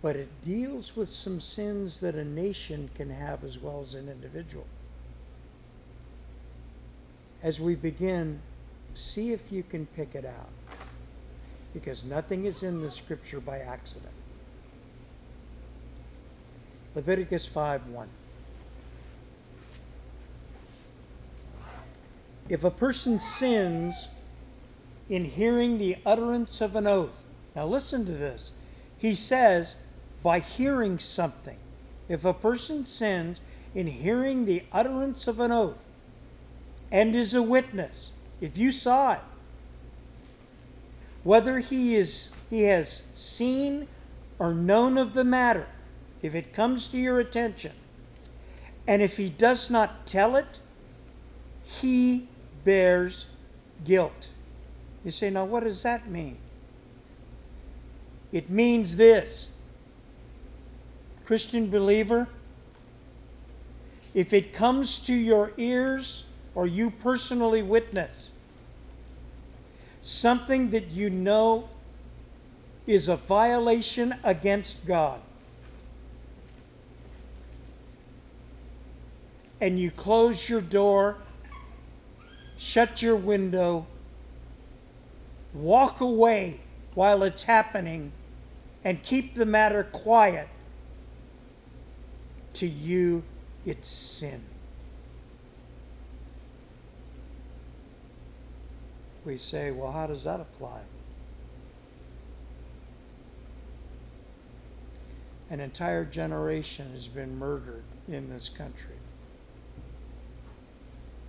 but it deals with some sins that a nation can have as well as an individual. As we begin, see if you can pick it out, because nothing is in the scripture by accident. Leviticus 5:1. If a person sins in hearing the utterance of an oath, now listen to this. He says, by hearing something. If a person sins in hearing the utterance of an oath and is a witness, if you saw it, whether he has seen or known of the matter, if it comes to your attention, and if he does not tell it, he bears guilt. You say, now what does that mean? It means this. Christian believer, if it comes to your ears or you personally witness something that you know is a violation against God, and you close your door, shut your window, walk away while it's happening, and keep the matter quiet, to you it's sin. We say, well, how does that apply? An entire generation has been murdered in this country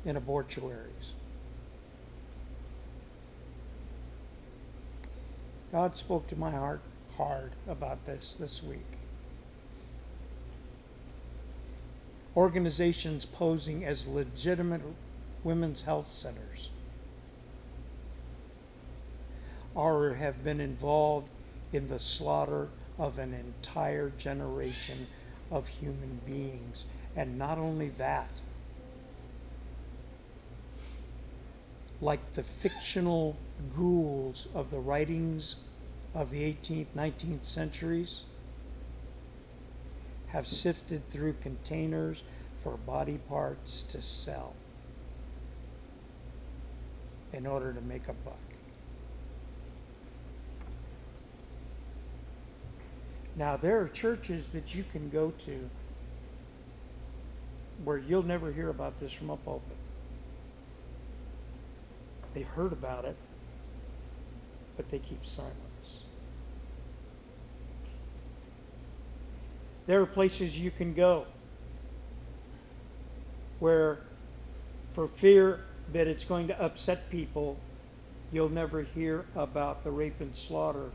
in abortuaries. God spoke to my heart hard about this week. Organizations posing as legitimate women's health centers have been involved in the slaughter of an entire generation of human beings. And not only that, like the fictional ghouls of the writings of the 18th, 19th centuries, have sifted through containers for body parts to sell in order to make a buck. Now, there are churches that you can go to where you'll never hear about this from a pulpit. They've heard about it, but they keep silence. There are places you can go where, for fear that it's going to upset people, you'll never hear about the rape and slaughter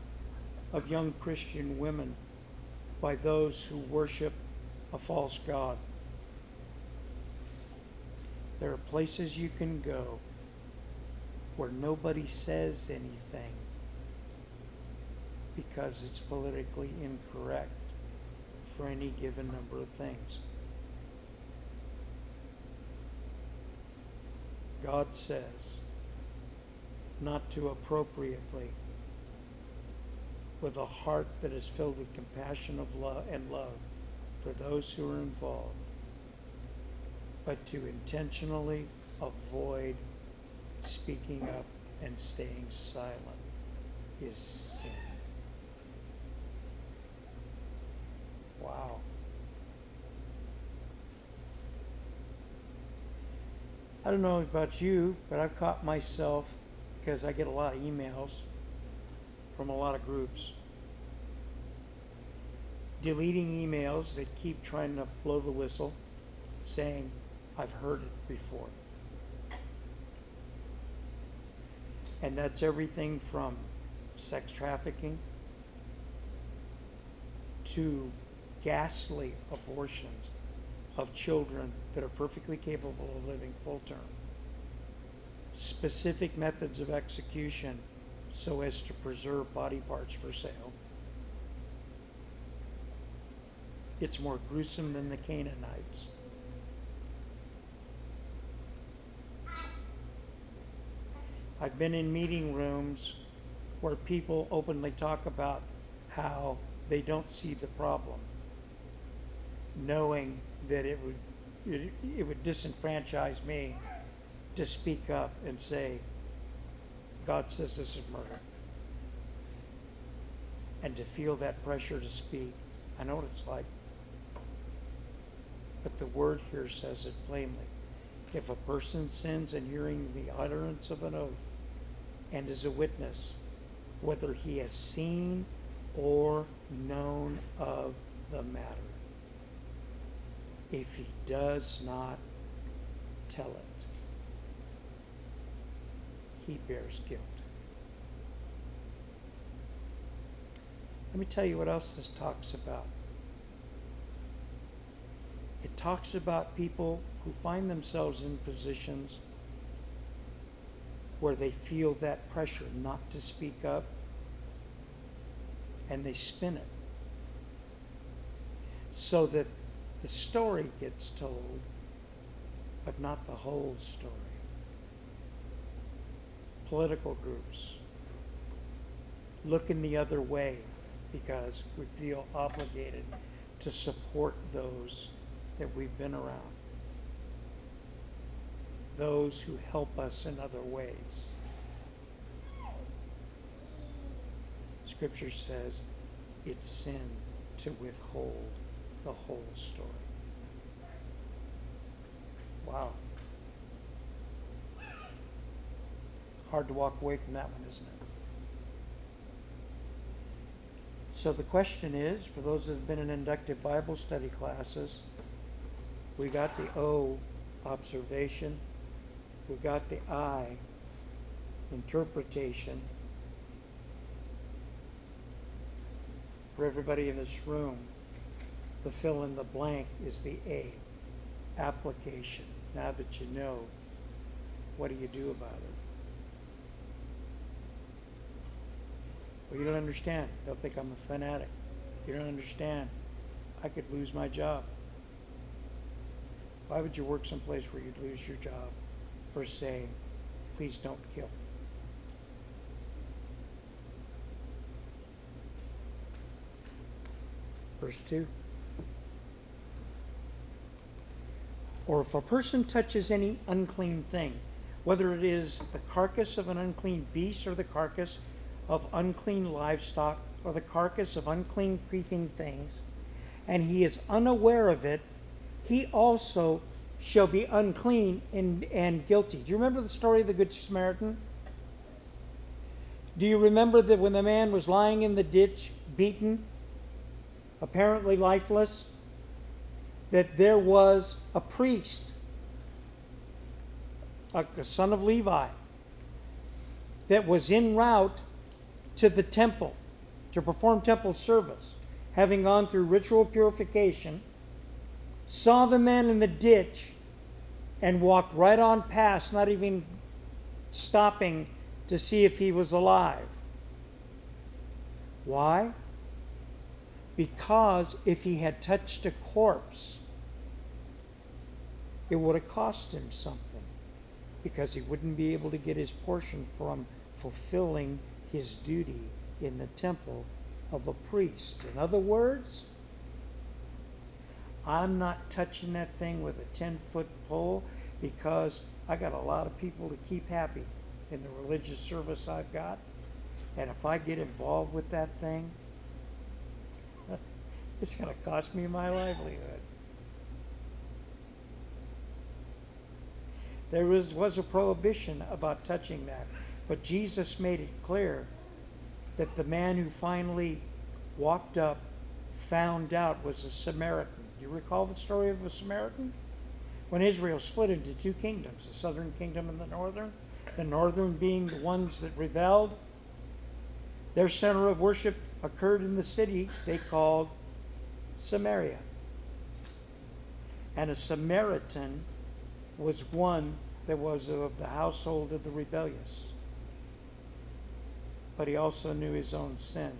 of young Christian women by those who worship a false god. There are places you can go where nobody says anything because it's politically incorrect for any given number of things. God says not to appropriately, with a heart that is filled with compassion of love and love for those who are involved, but to intentionally avoid speaking up and staying silent is sin. Wow. I don't know about you, but I've caught myself, because I get a lot of emails from a lot of groups, deleting emails that keep trying to blow the whistle, saying, I've heard it before. And that's everything from sex trafficking to ghastly abortions of children that are perfectly capable of living full term. Specific methods of execution so as to preserve body parts for sale. It's more gruesome than the Canaanites. I've been in meeting rooms where people openly talk about how they don't see the problem, knowing that it would disenfranchise me to speak up and say, God says this is murder. And to feel that pressure to speak. I know what it's like. But the word here says it plainly. If a person sins in hearing the utterance of an oath and is a witness, whether he has seen or known of the matter, if he does not tell it, he bears guilt. Let me tell you what else this talks about. It talks about people who find themselves in positions where they feel that pressure not to speak up, and they spin it so that the story gets told, but not the whole story. Political groups looking the other way because we feel obligated to support those that we've been around, those who help us in other ways. Scripture says it's sin to withhold the whole story. Wow. Hard to walk away from that one, isn't it? So the question is, for those that have been in inductive Bible study classes, we got the O, observation. We got the I, interpretation. For everybody in this room, the fill in the blank is the A, application. Now that you know, what do you do about it? Well, you don't understand. They'll think I'm a fanatic. You don't understand. I could lose my job. Why would you work someplace where you'd lose your job for saying, please don't kill? Verse 2. Or if a person touches any unclean thing, whether it is the carcass of an unclean beast or the carcass of unclean livestock or the carcass of unclean creeping things, and he is unaware of it, he also shall be unclean and guilty. Do you remember the story of the Good Samaritan? Do you remember that when the man was lying in the ditch, beaten, apparently lifeless, that there was a priest, a son of Levi, that was en route to the temple to perform temple service, having gone through ritual purification, saw the man in the ditch and walked right on past, not even stopping to see if he was alive. Why? Because if he had touched a corpse, it would have cost him something, because he wouldn't be able to get his portion from fulfilling his duty in the temple of a priest. In other words, I'm not touching that thing with a 10-foot pole because I got a lot of people to keep happy in the religious service I've got. And if I get involved with that thing, it's going to cost me my livelihood. There was a prohibition about touching that, but Jesus made it clear that the man who finally walked up, found out, was a Samaritan. Do you recall the story of a Samaritan? When Israel split into two kingdoms, the southern kingdom and the northern being the ones that rebelled, their center of worship occurred in the city they called Samaria. And a Samaritan was one that was of the household of the rebellious. But he also knew his own sin.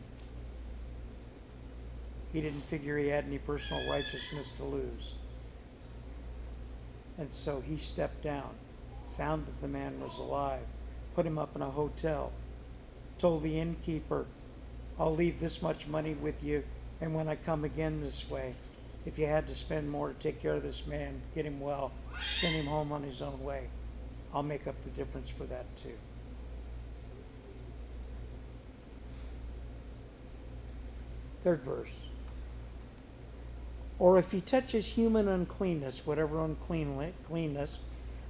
He didn't figure he had any personal righteousness to lose. And so he stepped down, found that the man was alive, put him up in a hotel, told the innkeeper, I'll leave this much money with you And when I come again this way, if you had to spend more to take care of this man, get him well, send him home on his own way, I'll make up the difference for that too. Third verse. Or if he touches human uncleanness, whatever uncleanness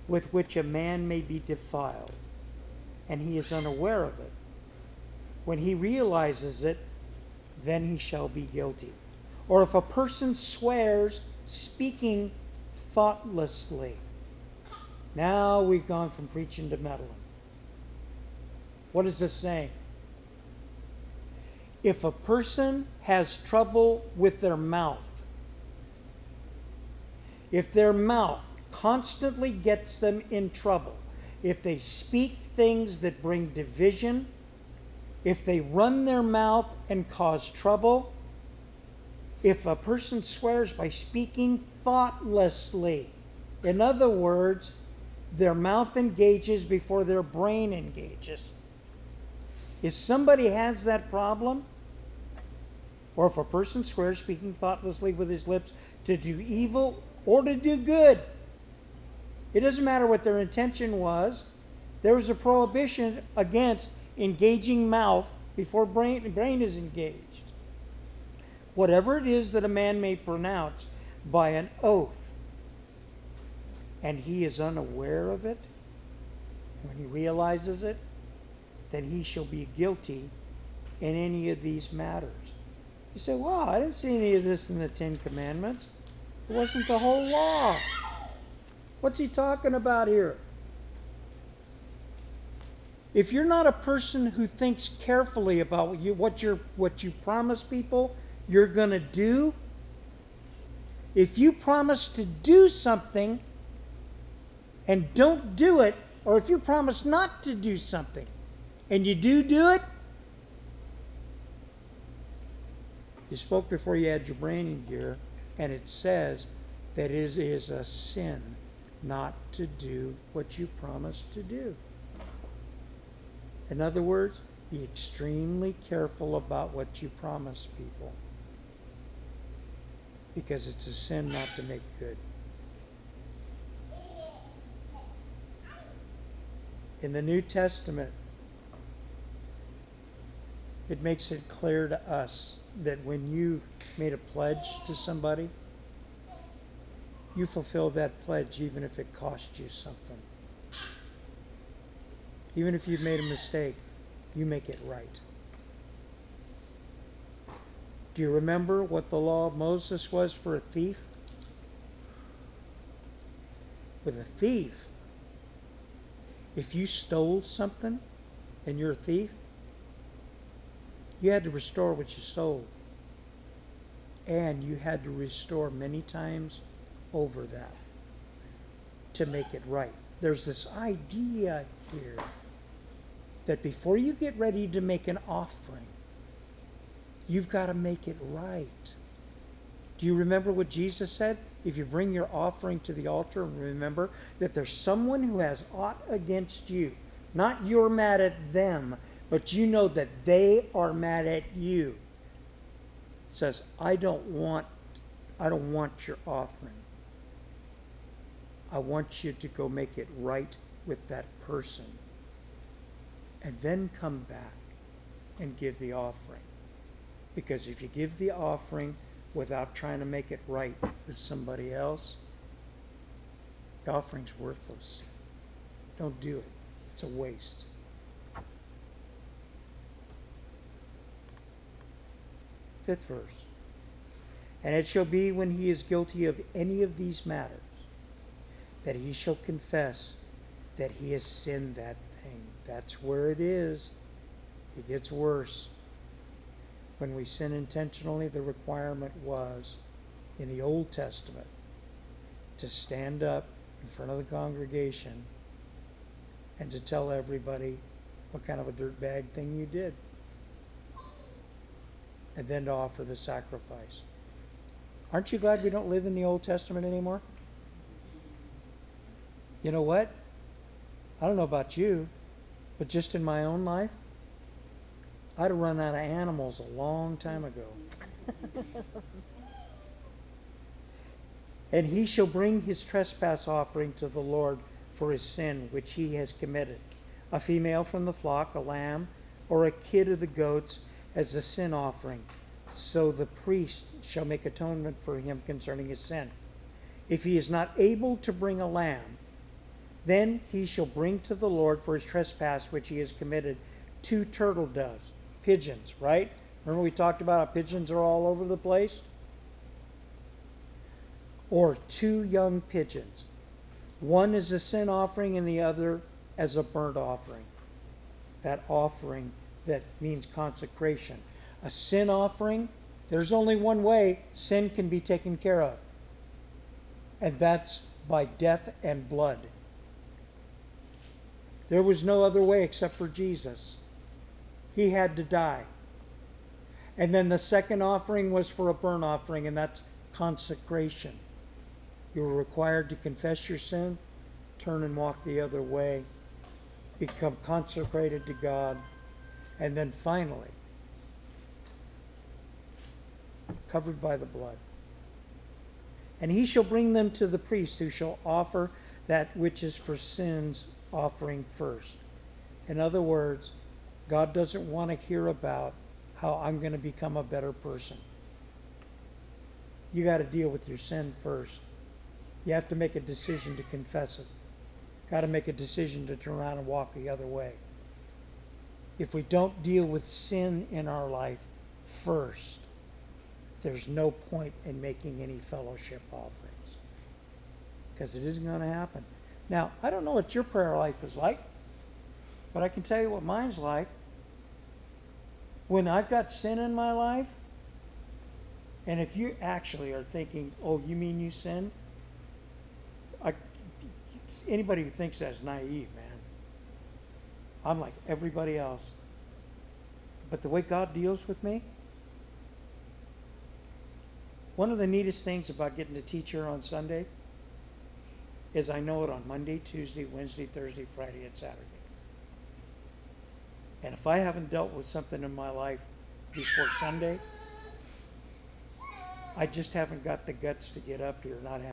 with which a man may be defiled, and he is unaware of it, when he realizes it, then he shall be guilty. Or if a person swears speaking thoughtlessly. Now we've gone from preaching to meddling. What is this saying? If a person has trouble with their mouth, if their mouth constantly gets them in trouble, if they speak things that bring division, if they run their mouth and cause trouble, if a person swears by speaking thoughtlessly, in other words, their mouth engages before their brain engages. If somebody has that problem, or if a person swears speaking thoughtlessly with his lips to do evil or to do good, it doesn't matter what their intention was. There was a prohibition against engaging mouth before brain is engaged. Whatever it is that a man may pronounce by an oath, and he is unaware of it, when he realizes it, then he shall be guilty in any of these matters. You say, wow, I didn't see any of this in the Ten Commandments. It wasn't the whole law. What's he talking about here? If you're not a person who thinks carefully about what you promise people you're going to do, if you promise to do something and don't do it, or if you promise not to do something and you do it, you spoke before you had your brain in gear, and it says that it is a sin not to do what you promised to do. In other words, be extremely careful about what you promise people, because it's a sin not to make good. In the New Testament, it makes it clear to us that when you've made a pledge to somebody, you fulfill that pledge even if it costs you something. Even if you've made a mistake, you make it right. Do you remember what the law of Moses was for a thief? With a thief, if you stole something and you're a thief, you had to restore what you stole. And you had to restore many times over that to make it right. There's this idea here that before you get ready to make an offering, you've got to make it right. Do you remember what Jesus said? If you bring your offering to the altar, and remember that there's someone who has aught against you, not you're mad at them, but you know that they are mad at you. It says, I don't want your offering. I want you to go make it right with that person. And then come back and give the offering. Because if you give the offering without trying to make it right with somebody else, the offering's worthless. Don't do it. It's a waste. Fifth verse. And it shall be when he is guilty of any of these matters, that he shall confess that he has sinned that thing. That's where it is. It gets worse. When we sin intentionally, the requirement was, in the Old Testament, to stand up in front of the congregation and to tell everybody what kind of a dirtbag thing you did. And then to offer the sacrifice. Aren't you glad we don't live in the Old Testament anymore? You know what? I don't know about you, but just in my own life, I'd have run out of animals a long time ago. And he shall bring his trespass offering to the Lord for his sin which he has committed, a female from the flock, a lamb, or a kid of the goats as a sin offering. So the priest shall make atonement for him concerning his sin. If he is not able to bring a lamb, then he shall bring to the Lord for his trespass which he has committed 2 turtle doves, pigeons, right? Remember we talked about how pigeons are all over the place? Or 2 young pigeons. One is a sin offering and the other as a burnt offering. That offering that means consecration. A sin offering, there's only one way sin can be taken care of. And that's by death and blood. There was no other way except for Jesus. He had to die. And then the second offering was for a burnt offering, and that's consecration. You were required to confess your sin, turn and walk the other way, become consecrated to God, and then finally, covered by the blood. And he shall bring them to the priest, who shall offer that which is for sins offering first. In other words, God doesn't want to hear about how I'm going to become a better person. You got to deal with your sin first. You have to make a decision to confess it. Got to make a decision to turn around and walk the other way. If we don't deal with sin in our life first, there's no point in making any fellowship offerings, because it isn't going to happen. Now, I don't know what your prayer life is like, but I can tell you what mine's like. When I've got sin in my life, and if you actually are thinking, oh, you mean you sin? Anybody who thinks that's naive, man. I'm like everybody else. But the way God deals with me, one of the neatest things about getting to teach here on Sunday is I know it on Monday, Tuesday, Wednesday, Thursday, Friday, and Saturday. And if I haven't dealt with something in my life before Sunday, I just haven't got the guts to get up here, not have